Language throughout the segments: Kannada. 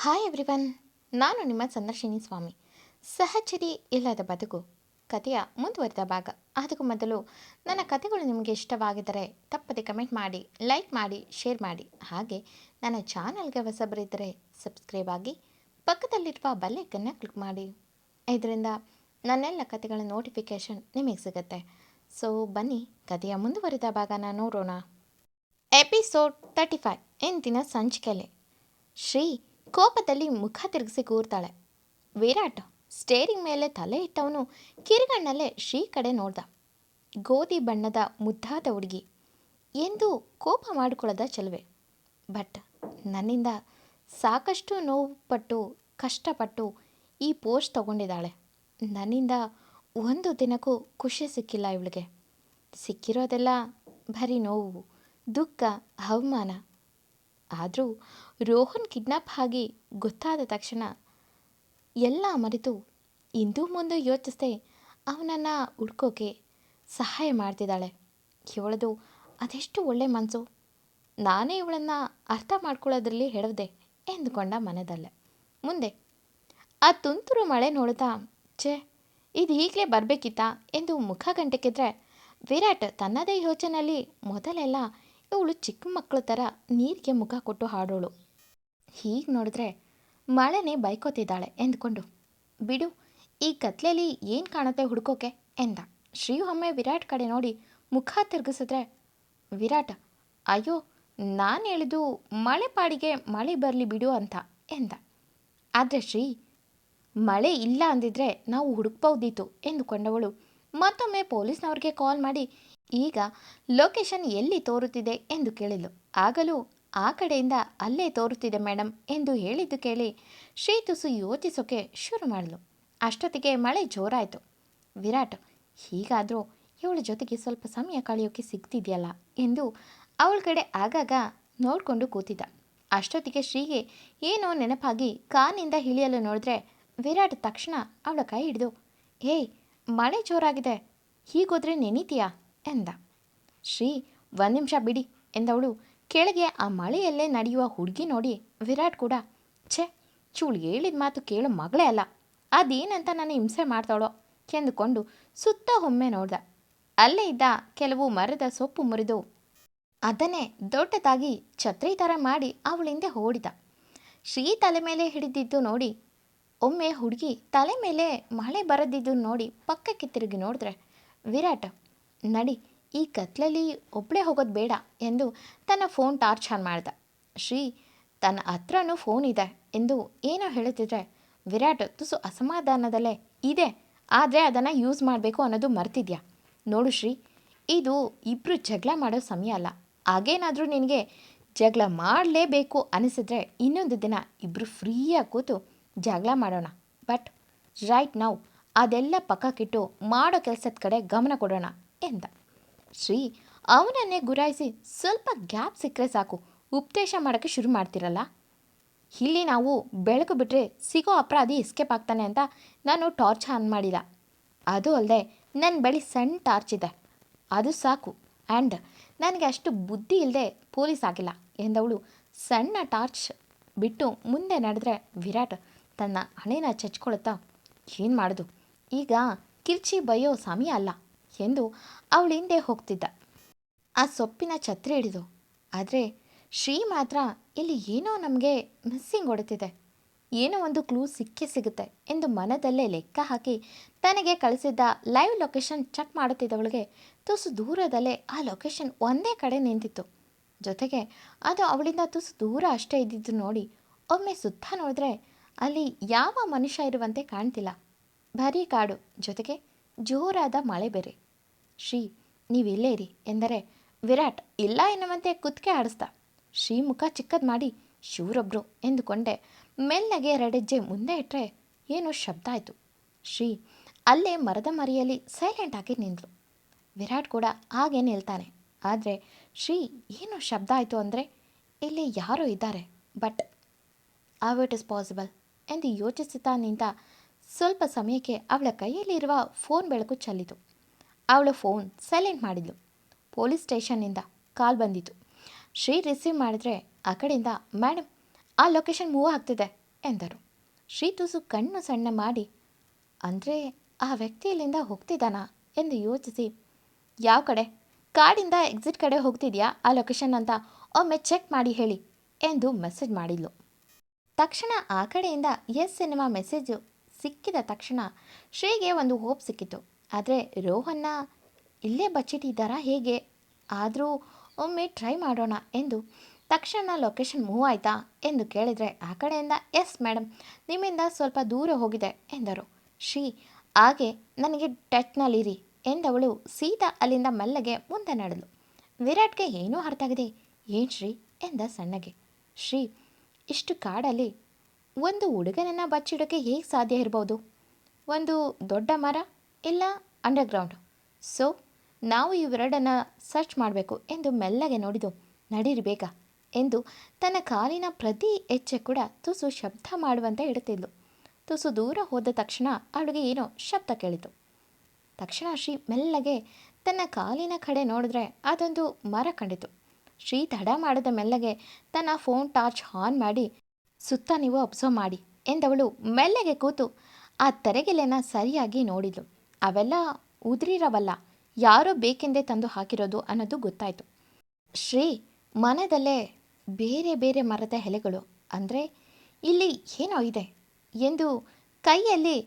ಹಾಯ್ ಎವ್ರಿವನ್, ನಾನು ನಿಮ್ಮ ಸಂದರ್ಶಿನಿ ಸ್ವಾಮಿ. ಸಹಚರಿ ಇಲ್ಲದ ಬದುಕು ಕಥೆಯ ಮುಂದುವರಿದ ಭಾಗ. ಅದಕ್ಕೂ ಮೊದಲು ನನ್ನ ಕಥೆಗಳು ನಿಮಗೆ ಇಷ್ಟವಾಗಿದ್ದರೆ ತಪ್ಪದೆ ಕಮೆಂಟ್ ಮಾಡಿ, ಲೈಕ್ ಮಾಡಿ, ಶೇರ್ ಮಾಡಿ. ಹಾಗೆ ನನ್ನ ಚಾನಲ್ಗೆ ಹೊಸಬರಿದ್ದರೆ ಸಬ್ಸ್ಕ್ರೈಬ್ ಆಗಿ ಪಕ್ಕದಲ್ಲಿರುವ ಬೆಲ್ಲೈಕನ್ನ ಕ್ಲಿಕ್ ಮಾಡಿ. ಇದರಿಂದ ನನ್ನೆಲ್ಲ ಕಥೆಗಳ ನೋಟಿಫಿಕೇಷನ್ ನಿಮಗೆ ಸಿಗುತ್ತೆ. ಸೊ ಬನ್ನಿ, ಕಥೆಯ ಮುಂದುವರಿದ ಭಾಗನ ನೋಡೋಣ. ಎಪಿಸೋಡ್ 35. ಇಂದಿನ ಸಂಚಿಕೆಯಲ್ಲಿ ಶ್ರೀ ಕೋಪದಲ್ಲಿ ಮುಖ ತಿರುಗಿಸಿ ಕೂರ್ತಾಳೆ. ವಿರಾಟ್ ಸ್ಟೇರಿಂಗ್ ಮೇಲೆ ತಲೆ ಇಟ್ಟವನು ಕಿರುಗಣ್ಣಲ್ಲೇ ಶ್ರೀ ಕಡೆ ನೋಡ್ದ. ಗೋಧಿ ಬಣ್ಣದ ಮುದ್ದಾದ ಹುಡುಗಿ ಎಂದು ಕೋಪ ಮಾಡಿಕೊಳ್ಳದ ಚೆಲುವೆ. ಬಟ್ ನನ್ನಿಂದ ಸಾಕಷ್ಟು ನೋವು ಪಟ್ಟು ಕಷ್ಟಪಟ್ಟು ಈ ಪೋಸ್ಟ್ ತಗೊಂಡಿದ್ದಾಳೆ. ನನ್ನಿಂದ ಒಂದು ದಿನಕ್ಕೂ ಖುಷಿ ಸಿಕ್ಕಿಲ್ಲ ಇವಳಿಗೆ. ಸಿಕ್ಕಿರೋದೆಲ್ಲ ಬರೀ ನೋವು, ದುಃಖ, ಅವಮಾನ. ಆದರೂ ರೋಹನ್ ಕಿಡ್ನಾಪ್ ಆಗಿ ಗೊತ್ತಾದ ತಕ್ಷಣ ಎಲ್ಲ ಮರೆತು ಇಂದು ಮುಂದೆ ಯೋಚಿಸದೆ ಅವನನ್ನು ಹುಡ್ಕೋಕೆ ಸಹಾಯ ಮಾಡ್ತಿದ್ದಾಳೆ. ಇವಳದು ಅದೆಷ್ಟು ಒಳ್ಳೆ ಮನಸ್ಸು. ನಾನೇ ಇವಳನ್ನು ಅರ್ಥ ಮಾಡ್ಕೊಳ್ಳೋದ್ರಲ್ಲಿ ಹೆಡವ್ದೆ ಎಂದುಕೊಂಡ ಮನದಲ್ಲೇ. ಮುಂದೆ ಆ ತುಂತುರು ಮಳೆ ನೋಡ್ತಾ ಇದು ಈಗಲೇ ಬರಬೇಕಿತ್ತಾ ಎಂದು ಮುಖ ಗಂಟೆಕಿದ್ರೆ ವಿರಾಟ್ ತನ್ನದೇ ಯೋಚನೆಯಲ್ಲಿ ಮೊದಲೆಲ್ಲ ಇವಳು ಚಿಕ್ಕ ಮಕ್ಕಳ ಥರ ನೀರಿಗೆ ಮುಖ ಕೊಟ್ಟು ಹಾಡೋಳು. ಹೀಗೆ ನೋಡಿದ್ರೆ ಮಳೆನೇ ಬೈಕೋತಿದ್ದಾಳೆ ಎಂದ್ಕೊಂಡು, ಬಿಡು, ಈ ಕತ್ಲೆಯಲ್ಲಿ ಏನು ಕಾಣುತ್ತೆ ಹುಡುಕೋಕೆ ಎಂದ. ಶ್ರೀ ಒಮ್ಮೆ ವಿರಾಟ್ ಕಡೆ ನೋಡಿ ಮುಖ ತಿರುಗಿಸಿದ್ರೆ ವಿರಾಟ್, ಅಯ್ಯೋ, ನಾನು ಹೇಳಿದ್ದು ಮಳೆ ಪಾಡಿಗೆ ಮಳೆ ಬರಲಿ ಬಿಡು ಅಂತ ಎಂದ. ಆದರೆ ಶ್ರೀ, ಮಳೆ ಇಲ್ಲ ಅಂದಿದ್ರೆ ನಾವು ಹುಡುಕ್ಬೋದಿತ್ತು ಎಂದುಕೊಂಡವಳು ಮತ್ತೊಮ್ಮೆ ಪೊಲೀಸ್ನವ್ರಿಗೆ ಕಾಲ್ ಮಾಡಿ ಈಗ ಲೊಕೇಶನ್ ಎಲ್ಲಿ ತೋರುತ್ತಿದೆ ಎಂದು ಕೇಳಿದ್ಲು. ಆಗಲೂ ಆ ಕಡೆಯಿಂದ ಅಲ್ಲೇ ತೋರುತ್ತಿದೆ ಮೇಡಮ್ ಎಂದು ಹೇಳಿದ್ದು ಕೇಳಿ ಶ್ರೀ ತುಸು ಯೋಚಿಸೋಕೆ ಶುರು ಮಾಡಿದ್ಲು. ಅಷ್ಟೊತ್ತಿಗೆ ಮಳೆ ಜೋರಾಯಿತು. ವಿರಾಟ್, ಹೀಗಾದರೂ ಇವಳ ಜೊತೆಗೆ ಸ್ವಲ್ಪ ಸಮಯ ಕಳೆಯೋಕೆ ಸಿಗ್ತಿದೆಯಲ್ಲ ಎಂದು ಅವಳ ಕಡೆ ಆಗಾಗ ನೋಡಿಕೊಂಡು ಕೂತಿದ್ದ. ಅಷ್ಟೊತ್ತಿಗೆ ಶ್ರೀಗೆ ಏನೋ ನೆನಪಾಗಿ ಕಾನಿಂದ ಇಳಿಯಲು ನೋಡಿದ್ರೆ ವಿರಾಟ್ ತಕ್ಷಣ ಅವಳ ಕೈ ಹಿಡಿದು, ಏಯ್, ಮಳೆ ಜೋರಾಗಿದೆ, ಹೀಗೋದ್ರೆ ನೆನೀತೀಯಾ ಎಂದ. ಶ್ರೀ, ಒಂದು ನಿಮಿಷ ಬಿಡಿ ಎಂದವಳು ಕೆಳಗೆ ಆ ಮಳೆಯಲ್ಲೇ ನಡೆಯುವ ಹುಡುಗಿ ನೋಡಿ ವಿರಾಟ್ ಕೂಡ, ಚೂಳು ಹೇಳಿದ ಮಾತು ಕೇಳೋ ಮಗಳೇ ಅಲ್ಲ, ಅದೇನಂತ ನಾನು ಹಿಂಸೆ ಮಾಡ್ತಾಳೋ ಎಂದುಕೊಂಡು ಸುತ್ತ ಒಮ್ಮೆ ನೋಡ್ದ. ಅಲ್ಲೇ ಇದ್ದ ಕೆಲವು ಮರದ ಸೊಪ್ಪು ಮುರಿದು ಅದನ್ನೇ ದೊಡ್ಡದಾಗಿ ಛತ್ರಿ ಥರ ಮಾಡಿ ಅವಳಿಂದ ಓಡಿದ. ಶ್ರೀ ತಲೆ ಮೇಲೆ ಹಿಡಿದಿದ್ದು ನೋಡಿ ಒಮ್ಮೆ ಹುಡುಗಿ ತಲೆ ಮೇಲೆ ಮಳೆ ಬರದಿದ್ದು ನೋಡಿ ಪಕ್ಕಕ್ಕೆ ತಿರುಗಿ ನೋಡಿದ್ರೆ ವಿರಾಟ್, ನಡಿ, ಈ ಕತ್ಲಲ್ಲಿ ಒಬ್ಬಳೇ ಹೋಗೋದು ಬೇಡ ಎಂದು ತನ್ನ ಫೋನ್ ಟಾರ್ಚ್ ಆನ್ ಮಾಡ್ದ. ಶ್ರೀ ತನ್ನ ಹತ್ರನೂ ಫೋನ್ ಇದೆ ಎಂದು ಏನೋ ಹೇಳುತ್ತಿದ್ರೆ ವಿರಾಟ್ ತುಸು ಅಸಮಾಧಾನದಲ್ಲೇ, ಇದೆ, ಆದರೆ ಅದನ್ನು ಯೂಸ್ ಮಾಡಬೇಕು ಅನ್ನೋದು ಮರ್ತಿದ್ಯಾ? ನೋಡು ಶ್ರೀ, ಇದು ಇಬ್ಬರು ಜಗಳ ಮಾಡೋ ಸಮಯ ಅಲ್ಲ. ಹಾಗೇನಾದರೂ ನಿನಗೆ ಜಗಳ ಮಾಡಲೇಬೇಕು ಅನಿಸಿದ್ರೆ ಇನ್ನೊಂದು ದಿನ ಇಬ್ಬರು ಫ್ರೀಯಾಗಿ ಕೂತು ಜಗಳ ಮಾಡೋಣ. ಬಟ್ ರೈಟ್ ನಾವು ಅದೆಲ್ಲ ಪಕ್ಕಕ್ಕಿಟ್ಟು ಮಾಡೋ ಕೆಲಸದ ಕಡೆ ಗಮನ ಕೊಡೋಣ ಎಂದ. ಶ್ರೀ ಅವನನ್ನೇ ಗುರಾಯಿಸಿ, ಸ್ವಲ್ಪ ಗ್ಯಾಪ್ ಸಿಕ್ಕರೆ ಸಾಕು, ಉಪದೇಶ ಮಾಡೋಕ್ಕೆ ಶುರು ಮಾಡ್ತಿರಲ್ಲ. ಇಲ್ಲಿ ನಾವು ಬೆಳಕು ಬಿಟ್ಟರೆ ಸಿಗೋ ಅಪರಾಧಿ ಎಸ್ಕೇಪ್ ಆಗ್ತಾನೆ ಅಂತ ನಾನು ಟಾರ್ಚ್ ಆನ್ ಮಾಡಿಲ್ಲ. ಅದು ಅಲ್ಲದೆ ನನ್ನ ಬಳಿ ಸಣ್ಣ ಟಾರ್ಚ್ ಇದೆ, ಅದು ಸಾಕು. ಆ್ಯಂಡ್ ನನಗೆ ಅಷ್ಟು ಬುದ್ಧಿ ಇಲ್ಲದೆ ಪೊಲೀಸ್ ಆಗಿಲ್ಲ ಎಂದವಳು ಸಣ್ಣ ಟಾರ್ಚ್ ಬಿಟ್ಟು ಮುಂದೆ ನಡೆದ್ರೆ ವಿರಾಟ್ ತನ್ನ ಹಣೆನ ಚಚ್ಕೊಳ್ತಾ, ಏನು ಮಾಡೋದು, ಈಗ ಕಿರ್ಚಿ ಬಯ್ಯೋ ಸಮಯ ಅಲ್ಲ ಎಂದು ಅವಳ ಹಿಂದೆ ಹೋಗ್ತಿದ್ದ. ಆ ಸೊಪ್ಪಿನ ಛತ್ರಿ ಹಿಡಿದು. ಆದರೆ ಶ್ರೀ ಮಾತ್ರ ಇಲ್ಲಿ ಏನೋ ನಮಗೆ ಮಿಸ್ಸಿಂಗ್ ಹೊಡುತ್ತಿದೆ, ಏನೋ ಒಂದು ಕ್ಲೂ ಸಿಕ್ಕೇ ಸಿಗುತ್ತೆ ಎಂದು ಮನದಲ್ಲೇ ಲೆಕ್ಕ ಹಾಕಿ ತನಗೆ ಕಳಿಸಿದ್ದ ಲೈವ್ ಲೊಕೇಶನ್ ಚೆಕ್ ಮಾಡುತ್ತಿದ್ದವಳಿಗೆ ತುಸು ದೂರದಲ್ಲೇ ಆ ಲೊಕೇಶನ್ ಒಂದೇ ಕಡೆ ನಿಂತಿತ್ತು. ಜೊತೆಗೆ ಅದು ಅವಳಿಂದ ತುಸು ದೂರ ಅಷ್ಟೇ ಇದ್ದಿದ್ದು ನೋಡಿ ಒಮ್ಮೆ ಸುತ್ತ ನೋಡಿದ್ರೆ ಅಲ್ಲಿ ಯಾವ ಮನುಷ್ಯ ಇರುವಂತೆ ಕಾಣ್ತಿಲ್ಲ. ಬರೀ ಕಾಡು, ಜೊತೆಗೆ ಜೋರಾದ ಮಳೆ ಬೇರೆ. ಶ್ರೀ, ನೀವಿಲ್ಲೇ ಇರಿ ಎಂದರೆ ವಿರಾಟ್ ಇಲ್ಲ ಎನ್ನುವಂತೆ ಕುತ್ತಿಗೆ ಆಡಿಸ್ದ. ಶ್ರೀ ಮುಖ ಚಿಕ್ಕದು ಮಾಡಿ, ಶಿವರೊಬ್ರು ಎಂದುಕೊಂಡೆ ಮೆಲ್ಲಗೆ ಎರಡೆಜ್ಜೆ ಮುಂದೆ ಇಟ್ಟರೆ ಏನೋ ಶಬ್ದ ಆಯಿತು. ಶ್ರೀ ಅಲ್ಲೇ ಮರದ ಮರಿಯಲ್ಲಿ ಸೈಲೆಂಟ್ ಆಗಿ ನಿಂತಳು. ವಿರಾಟ್ ಕೂಡ ಹಾಗೇ ನಿಲ್ತಾನೆ. ಆದರೆ ಶ್ರೀ ಏನೋ ಶಬ್ದ ಆಯಿತು ಅಂದರೆ ಇಲ್ಲಿ ಯಾರೋ ಇದ್ದಾರೆ, but how it is possible ಎಂದು ಯೋಚಿಸುತ್ತಾ ನಿಂತ ಸ್ವಲ್ಪ ಸಮಯಕ್ಕೆ ಅವಳ ಕೈಯಲ್ಲಿರುವ ಫೋನ್ ಬೆಳಕು ಚೆಲ್ಲಿತು. ಅವಳು ಫೋನ್ ಸೈಲೆಂಟ್ ಮಾಡಿದ್ಲು. ಪೊಲೀಸ್ ಸ್ಟೇಷನ್ನಿಂದ ಕಾಲ್ ಬಂದಿತ್ತು. ಶ್ರೀ ರಿಸೀವ್ ಮಾಡಿದ್ರೆ ಆ ಕಡೆಯಿಂದ, ಮೇಡಮ್, ಆ ಲೊಕೇಶನ್ ಮೂವ್ ಆಗ್ತಿದೆ ಎಂದರು. ಶ್ರೀ ತುಸು ಕಣ್ಣು ಸಣ್ಣ ಮಾಡಿ, ಅಂದರೆ ಆ ವ್ಯಕ್ತಿ ಇಲ್ಲಿಂದ ಹೋಗ್ತಿದ್ದಾನಾ ಎಂದು ಯೋಚಿಸಿ, ಯಾವ ಕಡೆ? ಕಾಡಿಂದ ಎಕ್ಸಿಟ್ ಕಡೆ ಹೋಗ್ತಿದ್ಯಾ ಆ ಲೊಕೇಶನ್ ಅಂತ ಒಮ್ಮೆ ಚೆಕ್ ಮಾಡಿ ಹೇಳಿ ಎಂದು ಮೆಸೇಜ್ ಮಾಡಿದ್ಲು. ತಕ್ಷಣ ಆ ಕಡೆಯಿಂದ ಎಸ್ ಎನ್ನುವ ಮೆಸೇಜು ಸಿಕ್ಕಿದ ತಕ್ಷಣ ಶ್ರೀಗೆ ಒಂದು ಹೋಪ್ ಸಿಕ್ಕಿತು. ಆದರೆ ರೋಹನ್ನ ಇಲ್ಲೇ ಬಚ್ಚಿಟ್ಟಿದ್ದಾರಾ ಹೇಗೆ? ಆದರೂ ಒಮ್ಮೆ ಟ್ರೈ ಮಾಡೋಣ ಎಂದು ತಕ್ಷಣ ಲೊಕೇಶನ್ ಮೂವ್ ಆಯಿತಾ ಎಂದು ಕೇಳಿದರೆ ಆ ಕಡೆಯಿಂದ ಎಸ್ ಮೇಡಮ್, ನಿಮ್ಮಿಂದ ಸ್ವಲ್ಪ ದೂರ ಹೋಗಿದೆ ಎಂದರು. ಶ್ರೀ ಹಾಗೆ ನನಗೆ ಟಚ್ನಲ್ಲಿರಿ ಎಂದವಳು ಸೀದಾ ಅಲ್ಲಿಂದ ಮೆಲ್ಲಗೆ ಮುಂದೆ ನಡೆದಳು. ವಿರಾಟ್ಗೆ ಏನೂ ಅರ್ಥ ಆಗಿದೆ. ಏನು ಶ್ರೀ ಎಂದ ಸಣ್ಣಗೆ. ಶ್ರೀ, ಇಷ್ಟು ಕಾಡಲ್ಲಿ ಒಂದು ಹುಡುಗನನ್ನು ಬಚ್ಚಿಡೋಕ್ಕೆ ಹೇಗೆ ಸಾಧ್ಯ ಇರ್ಬೋದು? ಒಂದು ದೊಡ್ಡ ಮರ ಇಲ್ಲ ಅಂಡರ್ಗ್ರೌಂಡ್. ಸೊ ನಾವು ಇವೆರಡನ್ನು ಸರ್ಚ್ ಮಾಡಬೇಕು ಎಂದು ಮೆಲ್ಲಗೆ ನೋಡಿದು. ನಡೀರಿ ಬೇಗ ಎಂದು ತನ್ನ ಕಾಲಿನ ಪ್ರತಿ ಹೆಜ್ಜೆ ಕೂಡ ತುಸು ಶಬ್ದ ಮಾಡುವಂತೆ ಇಡುತ್ತಿದ್ಲು. ತುಸು ದೂರ ಹೋದ ತಕ್ಷಣ ಅವಳಿಗೆ ಏನೋ ಶಬ್ದ ಕೇಳಿತು. ತಕ್ಷಣ ಶ್ರೀ ಮೆಲ್ಲಗೆ ತನ್ನ ಕಾಲಿನ ಕಡೆ ನೋಡಿದ್ರೆ ಅದೊಂದು ಮರ ಕಂಡಿತು. ಶ್ರೀ ತಡ ಮಾಡದ ಮೆಲ್ಲಗೆ ತನ್ನ ಫೋನ್ ಟಾರ್ಚ್ ಆನ್ ಮಾಡಿ, ಸುತ್ತ ನೀವು ಅಬ್ಸರ್ವ್ ಮಾಡಿ ಎಂದವಳು ಮೆಲ್ಲಗೆ ಕೂತು ಆ ತರೆಗೆಲೆನ ಸರಿಯಾಗಿ ನೋಡಿದ್ಲು. ಅವೆಲ್ಲ ಉದುರಿರವಲ್ಲ, ಯಾರೋ ಬೇಕೆಂದೇ ತಂದು ಹಾಕಿರೋದು ಅನ್ನೋದು ಗೊತ್ತಾಯಿತು. ಶ್ರೀ ಮನದಲ್ಲೇ ಬೇರೆ ಬೇರೆ ಮರದ ಎಲೆಗಳು, ಅಂದರೆ ಇಲ್ಲಿ ಏನೋ ಇದೆ ಎಂದು ಕೈಯಲ್ಲಿ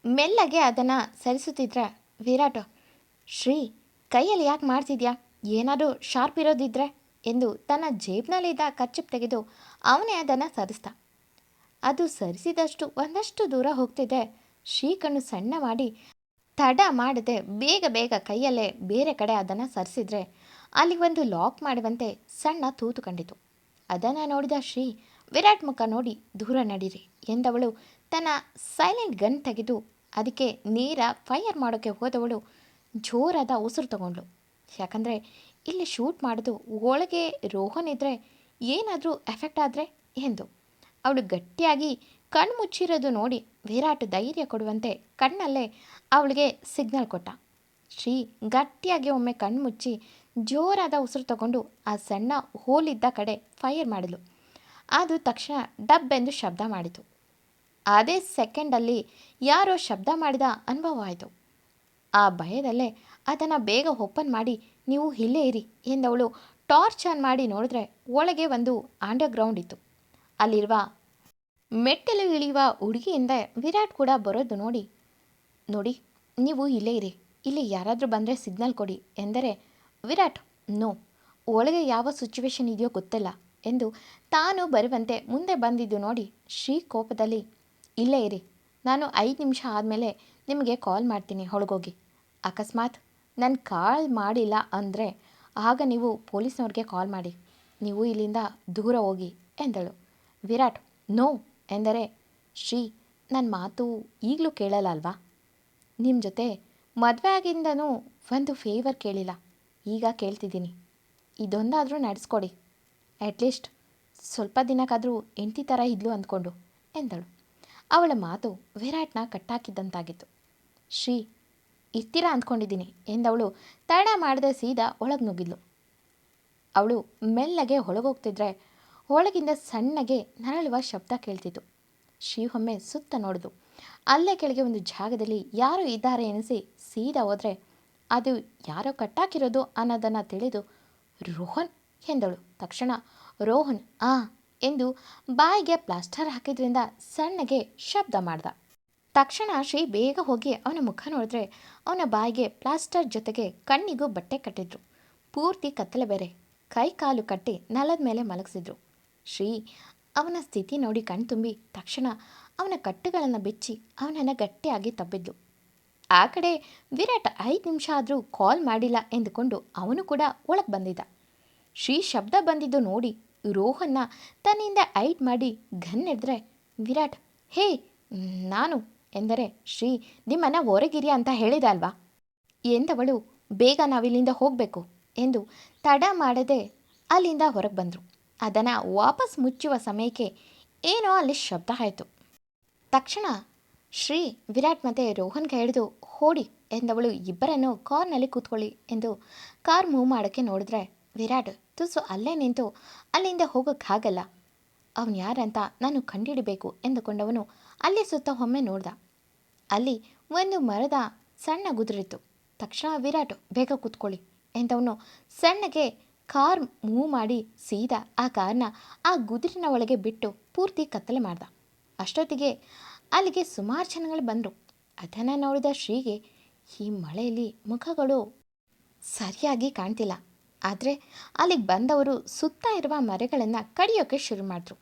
ಮೆಲ್ಲಗೆ ಅದನ್ನು ಸರಿಸುತ್ತಿದ್ರೆ ವಿರಾಟ್, ಶ್ರೀ ಕೈಯಲ್ಲಿ ಯಾಕೆ ಮಾಡ್ತಿದ್ಯಾ? ಏನಾದರೂ ಶಾರ್ಪ್ ಇರೋದಿದ್ರೆ ಎಂದು ತನ್ನ ಜೇಬ್ನಲ್ಲಿದ್ದ ಕರ್ಚಿಪ್ ತೆಗೆದು ಅವನೇ ಅದನ್ನು ಸರಿಸ್ದ. ಅದು ಸರಿಸಿದಷ್ಟು ಒಂದಷ್ಟು ದೂರ ಹೋಗ್ತಿದ್ದೆ. ಶ್ರೀ ಕಣ್ಣು ಸಣ್ಣ ಮಾಡಿ ತಡ ಮಾಡದೆ ಬೇಗ ಬೇಗ ಕೈಯಲ್ಲೇ ಬೇರೆ ಕಡೆ ಅದನ್ನು ಸರಿಸಿದ್ರೆ ಅಲ್ಲಿ ಒಂದು ಲಾಕ್ ಮಾಡುವಂತೆ ಸಣ್ಣ ತೂತು ಕಂಡಿತು. ಅದನ್ನು ನೋಡಿದ ಶ್ರೀ ವಿರಾಟ್ ಮುಖ ನೋಡಿ, ದೂರ ನಡೀರಿ ಎಂದವಳು ತನ್ನ ಸೈಲೆಂಟ್ ಗನ್ ತೆಗೆದು ಅದಕ್ಕೆ ನೇರ ಫೈರ್ ಮಾಡೋಕ್ಕೆ ಹೋದವಳು ಜೋರಾದ ಉಸಿರು ತಗೊಂಡ್ಳು. ಯಾಕಂದರೆ ಇಲ್ಲಿ ಶೂಟ್ ಮಾಡೋದು ಒಳಗೆ ರೋಹನ್ ಇದ್ದರೆ ಏನಾದರೂ ಎಫೆಕ್ಟ್ ಆದರೆ ಎಂದು. ಅವಳು ಗಟ್ಟಿಯಾಗಿ ಕಣ್ಣು ಮುಚ್ಚಿರೋದು ನೋಡಿ ವಿರಾಟ್ ಧೈರ್ಯ ಕೊಡುವಂತೆ ಕಣ್ಣಲ್ಲೇ ಅವಳಿಗೆ ಸಿಗ್ನಲ್ ಕೊಟ್ಟ. ಶ್ರೀ ಗಟ್ಟಿಯಾಗಿ ಒಮ್ಮೆ ಕಣ್ಣು ಮುಚ್ಚಿ ಜೋರಾದ ಉಸಿರು ತಗೊಂಡು ಆ ಸಣ್ಣ ಹೋಲಿದ್ದ ಕಡೆ ಫೈರ್ ಮಾಡಿದ್ಲು. ಅದು ತಕ್ಷಣ ಡಬ್ಬೆಂದು ಶಬ್ದ ಮಾಡಿತು. ಅದೇ ಸೆಕೆಂಡಲ್ಲಿ ಯಾರೋ ಶಬ್ದ ಮಾಡಿದ ಅನುಭವ ಆಯಿತು. ಆ ಭಯದಲ್ಲೇ ಅದನ್ನು ಬೇಗ ಓಪನ್ ಮಾಡಿ, ನೀವು ಇಲ್ಲೇ ಇರಿ ಎಂದವಳು ಟಾರ್ಚ್ ಆನ್ ಮಾಡಿ ನೋಡಿದ್ರೆ ಒಳಗೆ ಒಂದು ಅಂಡರ್ಗ್ರೌಂಡ್ ಇತ್ತು. ಅಲ್ಲಿರುವ ಮೆಟ್ಟಲು ಇಳಿಯುವ ಹುಡುಗಿಯಿಂದ ವಿರಾಟ್ ಕೂಡ ಬರೋದು ನೋಡಿ, ನೋಡಿ ನೀವು ಇಲ್ಲೇ ಇರಿ, ಇಲ್ಲಿ ಯಾರಾದರೂ ಬಂದರೆ ಸಿಗ್ನಲ್ ಕೊಡಿ ಎಂದರೆ ವಿರಾಟ್ ನೋ, ಒಳಗೆ ಯಾವ ಸಿಚುವೇಶನ್ ಇದೆಯೋ ಗೊತ್ತಿಲ್ಲ ಎಂದು ತಾನು ಬರುವಂತೆ ಮುಂದೆ ಬಂದಿದ್ದು ನೋಡಿ ಶ್ರೀ ಕೋಪದಲ್ಲಿ, ಇಲ್ಲೇ ಇರಿ, ನಾನು 5 ನಿಮಿಷ ಆದಮೇಲೆ ನಿಮಗೆ ಕಾಲ್ ಮಾಡ್ತೀನಿ ಒಳಗೋಗಿ. ಅಕಸ್ಮಾತ್ ನಾನು ಕಾಲ್ ಮಾಡಿಲ್ಲ ಅಂದರೆ ಆಗ ನೀವು ಪೊಲೀಸ್ನವ್ರಿಗೆ ಕಾಲ್ ಮಾಡಿ, ನೀವು ಇಲ್ಲಿಂದ ದೂರ ಹೋಗಿ ಎಂದಳು. ವಿರಾಟ್ ನೋ ಎಂದರೆ, ಶ್ರೀ ನನ್ನ ಮಾತು ಈಗಲೂ ಕೇಳಲ್ಲ ಅಲ್ವಾ? ನಿಮ್ಮ ಜೊತೆ ಮದುವೆ ಆಗಿಂದನೂ ಒಂದು ಫೇವರ್ ಕೇಳಿಲ್ಲ, ಈಗ ಕೇಳ್ತಿದ್ದೀನಿ, ಇದೊಂದಾದರೂ ನಡೆಸ್ಕೊಡಿ. ಅಟ್ಲೀಸ್ಟ್ ಸ್ವಲ್ಪ ದಿನಕ್ಕಾದರೂ ಹೆಂಡತಿ ಥರ ಇದ್ಲು ಅಂದ್ಕೊಂಡು ಎಂದಳು. ಅವಳ ಮಾತು ವಿರಾಟ್ನ ಕಟ್ಟಾಕಿದ್ದಂತಾಗಿತ್ತು. ಶ್ರೀ ಇರ್ತೀರಾ ಅಂದ್ಕೊಂಡಿದ್ದೀನಿ ಎಂದವಳು ತಡ ಮಾಡದೆ ಸೀದಾ ಒಳಗೆ ನುಗ್ಗಿದ್ಲು. ಅವಳು ಮೆಲ್ಲಗೆ ಒಳಗೋಗ್ತಿದ್ರೆ ಒಳಗಿಂದ ಸಣ್ಣಗೆ ನರಳುವ ಶಬ್ದ ಕೇಳ್ತಿತ್ತು. ಶ್ರೀ ಒಮ್ಮೆ ಸುತ್ತ ನೋಡಿದು. ಅಲ್ಲೇ ಕೆಳಗೆ ಒಂದು ಜಾಗದಲ್ಲಿ ಯಾರೋ ಇದ್ದಾರೆ ಎನಿಸಿ ಸೀದಾ ಹೋದರೆ ಅದು ಯಾರೋ ಕಟ್ಟಾಕಿರೋದು ಅನ್ನೋದನ್ನು ತಿಳಿದು ರೋಹನ್ ಎಂದಳು. ತಕ್ಷಣ ರೋಹನ್ ಎಂದು ಬಾಯಿಗೆ ಪ್ಲಾಸ್ಟರ್ ಹಾಕಿದ್ರಿಂದ ಸಣ್ಣಗೆ ಶಬ್ದ ಮಾಡ್ದ. ತಕ್ಷಣ ಶ್ರೀ ಬೇಗ ಹೋಗಿ ಅವನ ಮುಖ ನೋಡಿದ್ರೆ ಅವನ ಬಾಯಿಗೆ ಪ್ಲಾಸ್ಟರ್ ಜೊತೆಗೆ ಕಣ್ಣಿಗೂ ಬಟ್ಟೆ ಕಟ್ಟಿದ್ರು. ಪೂರ್ತಿ ಕತ್ತಲೆ ಬೇರೆ. ಕೈ ಕಾಲು ಕಟ್ಟಿ ನೆಲದ ಮೇಲೆ ಮಲಗಿಸಿದ್ರು. ಶ್ರೀ ಅವನ ಸ್ಥಿತಿ ನೋಡಿ ಕಣ್ತುಂಬಿ ತಕ್ಷಣ ಅವನ ಕಟ್ಟುಗಳನ್ನು ಬಿಚ್ಚಿ ಅವನನ್ನು ಗಟ್ಟಿಯಾಗಿ ತಬ್ಬಿದ್ಲು. ಆ ಕಡೆ ವಿರಾಟ್ 5 ನಿಮಿಷ ಆದರೂ ಕಾಲ್ ಮಾಡಿಲ್ಲ ಎಂದುಕೊಂಡು ಅವನು ಕೂಡ ಒಳಗೆ ಬಂದಿದ್ದ. ಶ್ರೀ ಶಬ್ದ ಬಂದಿದ್ದು ನೋಡಿ ರೋಹನ್ನ ತನ್ನಿಂದ ಐಟ್ ಮಾಡಿ ಗನ್ ಹಿಡಿದ್ರೆ ವಿರಾಟ್ ಹೇ ನಾನು ಎಂದರೆ, ಶ್ರೀ ನಿಮ್ಮನ್ನು ಹೊರಗಿರಿ ಅಂತ ಹೇಳಿದೆ ಅಲ್ವಾ ಎಂದವಳು ಬೇಗ ನಾವಿಲ್ಲಿಂದ ಹೋಗಬೇಕು ಎಂದು ತಡ ಮಾಡದೆ ಅಲ್ಲಿಂದ ಹೊರಗೆ ಬಂದರು. ಅದನ್ನು ವಾಪಸ್ ಮುಚ್ಚುವ ಸಮಯಕ್ಕೆ ಏನೋ ಅಲ್ಲಿ ಶಬ್ದ ಆಯಿತು. ತಕ್ಷಣ ಶ್ರೀ ವಿರಾಟ್ ಮತ್ತು ರೋಹನ್ಗೆ ಹಿಡಿದು ಓಡಿ ಎಂದವಳು ಇಬ್ಬರನ್ನು ಕಾರ್ನಲ್ಲಿ ಕೂತ್ಕೊಳ್ಳಿ ಎಂದು ಕಾರ್ ಮೂವ್ ಮಾಡೋಕ್ಕೆ ನೋಡಿದ್ರೆ ವಿರಾಟ್ ತುಸು ಅಲ್ಲೇ ನಿಂತು ಅಲ್ಲಿಂದ ಹೋಗೋಕ್ಕಾಗಲ್ಲ, ಅವನು ಯಾರಂತ ನಾನು ಕಂಡುಹಿಡಿಬೇಕು ಎಂದುಕೊಂಡವನು ಅಲ್ಲಿ ಸುತ್ತ ಒಮ್ಮೆ ನೋಡ್ದ. ಅಲ್ಲಿ ಒಂದು ಮರದ ಸಣ್ಣ ಗುದುರಿತ್ತು. ತಕ್ಷಣ ವಿರಾಟ್ ಬೇಗ ಕೂತ್ಕೊಳ್ಳಿ ಎಂದವನು ಸಣ್ಣಗೆ ಕಾರ್ ಮೂವ್ ಮಾಡಿ ಸೀದಾ ಆ ಕಾರ್ನ ಆ ಗುದಿರಿನ ಒಳಗೆ ಬಿಟ್ಟು ಪೂರ್ತಿ ಕತ್ತಲೆ ಮಾಡ್ದ. ಅಷ್ಟೊತ್ತಿಗೆ ಅಲ್ಲಿಗೆ ಸುಮಾರು ಜನಗಳು ಬಂದರು. ಅದನ್ನು ನೋಡಿದ ಶ್ರೀಗೆ ಈ ಮಳೆಯಲ್ಲಿ ಮುಖಗಳು ಸರಿಯಾಗಿ ಕಾಣ್ತಿಲ್ಲ. ಆದರೆ ಅಲ್ಲಿಗೆ ಬಂದವರು ಸುತ್ತ ಇರುವ ಮರಗಳನ್ನು ಕಡಿಯೋಕ್ಕೆ ಶುರು ಮಾಡಿದ್ರು.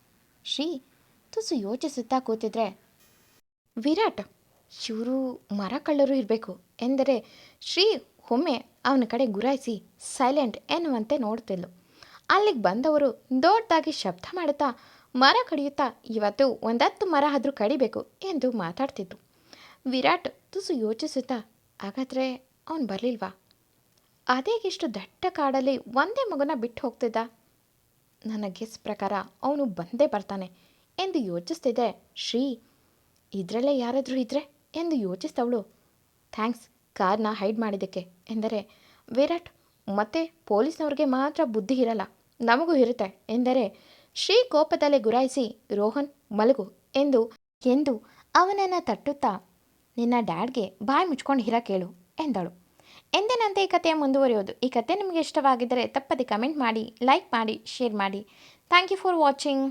ಶ್ರೀ ತುಸು ಯೋಚಿಸುತ್ತಾ ಕೂತಿದ್ರೆ ವಿರಾಟ್ ಇವರು ಮರ ಕಳ್ಳರು ಇರಬೇಕು ಎಂದರೆ ಶ್ರೀ ಒಮ್ಮೆ ಅವನ ಕಡೆ ಗುರಾಯಿಸಿ ಸೈಲೆಂಟ್ ಎನ್ನುವಂತೆ ನೋಡ್ತಿದ್ಲು. ಅಲ್ಲಿಗೆ ಬಂದವರು ದೊಡ್ಡದಾಗಿ ಶಬ್ದ ಮಾಡುತ್ತಾ ಮರ ಕಡಿಯುತ್ತಾ ಇವತ್ತು 10 ಮರ ಆದರೂ ಕಡಿಬೇಕು ಎಂದು ಮಾತಾಡ್ತಿದ್ರು. ವಿರಾಟ್ ತುಸು ಯೋಚಿಸುತ್ತಾ ಹಾಗಾದರೆ ಅವನು ಬರಲಿಲ್ವಾ? ಅದೇಗಿಷ್ಟು ದಟ್ಟ ಕಾಡಲ್ಲಿ ಒಂದೇ ಮಗುನ ಬಿಟ್ಟು ಹೋಗ್ತಿದ್ದ? ನನ್ನ ಗೆಸ್ ಪ್ರಕಾರ ಅವನು ಬಂದೇ ಬರ್ತಾನೆ ಎಂದು ಯೋಚಿಸ್ತಿದ್ದೆ. ಶ್ರೀ ಇದರಲ್ಲೇ ಯಾರಾದರೂ ಇದ್ರೆ ಎಂದು ಯೋಚಿಸ್ತವಳು ಥ್ಯಾಂಕ್ಸ್ ಕಾರ್ನ ಹೈಡ್ ಮಾಡಿದ್ದಕ್ಕೆ ಎಂದರೆ ವಿರಾಟ್ ಮತ್ತೆ ಪೊಲೀಸ್ನವ್ರಿಗೆ ಮಾತ್ರ ಬುದ್ಧಿ ಇರಲ್ಲ, ನಮಗೂ ಇರುತ್ತೆ ಎಂದರೆ ಶ್ರೀ ಕೋಪದಲ್ಲೇ ಗುರಾಯಿಸಿ ರೋಹನ್ ಮಲಗು ಎಂದು ಎಂದು ಅವನನ್ನು ತಟ್ಟುತ್ತಾ ನಿನ್ನ ಡ್ಯಾಡ್ಗೆ ಬಾಯಿ ಮುಚ್ಕೊಂಡು ಇರ ಕೇಳು ಎಂದಳು. ಎಂದಿನಂತೆ ಈ ಕಥೆಯ ಮುಂದುವರಿಯೋದು. ಈ ಕಥೆ ನಿಮಗೆ ಇಷ್ಟವಾಗಿದ್ದರೆ ತಪ್ಪದೆ ಕಮೆಂಟ್ ಮಾಡಿ, ಲೈಕ್ ಮಾಡಿ, ಶೇರ್ ಮಾಡಿ. Thank you for watching.